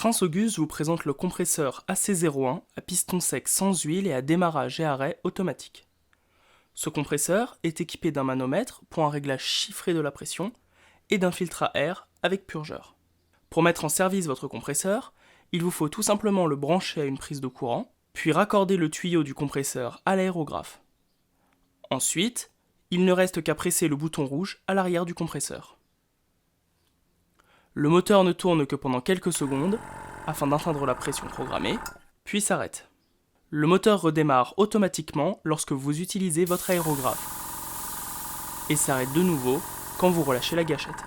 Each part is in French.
Prince Auguste vous présente le compresseur AC01 à piston sec sans huile et à démarrage et arrêt automatique. Ce compresseur est équipé d'un manomètre pour un réglage chiffré de la pression et d'un filtre à air avec purgeur. Pour mettre en service votre compresseur, il vous faut tout simplement le brancher à une prise de courant, puis raccorder le tuyau du compresseur à l'aérographe. Ensuite, il ne reste qu'à presser le bouton rouge à l'arrière du compresseur. Le moteur ne tourne que pendant quelques secondes afin d'atteindre la pression programmée, puis s'arrête. Le moteur redémarre automatiquement lorsque vous utilisez votre aérographe et s'arrête de nouveau quand vous relâchez la gâchette.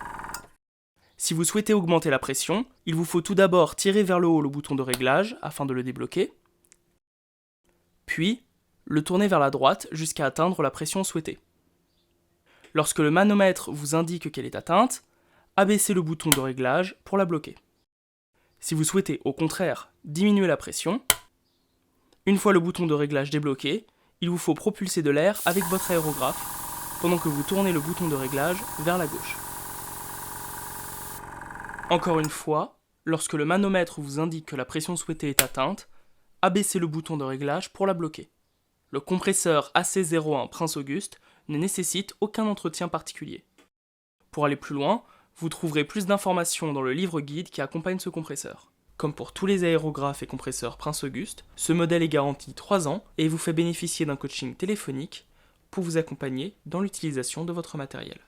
Si vous souhaitez augmenter la pression, il vous faut tout d'abord tirer vers le haut le bouton de réglage afin de le débloquer, puis le tourner vers la droite jusqu'à atteindre la pression souhaitée. Lorsque le manomètre vous indique qu'elle est atteinte, abaissez le bouton de réglage pour la bloquer. Si vous souhaitez au contraire diminuer la pression, une fois le bouton de réglage débloqué, il vous faut propulser de l'air avec votre aérographe pendant que vous tournez le bouton de réglage vers la gauche. Encore une fois, lorsque le manomètre vous indique que la pression souhaitée est atteinte, abaissez le bouton de réglage pour la bloquer. Le compresseur AC01 Prince Auguste ne nécessite aucun entretien particulier. Pour aller plus loin, vous trouverez plus d'informations dans le livre guide qui accompagne ce compresseur. Comme pour tous les aérographes et compresseurs Prince Auguste, ce modèle est garanti 3 ans et vous fait bénéficier d'un coaching téléphonique pour vous accompagner dans l'utilisation de votre matériel.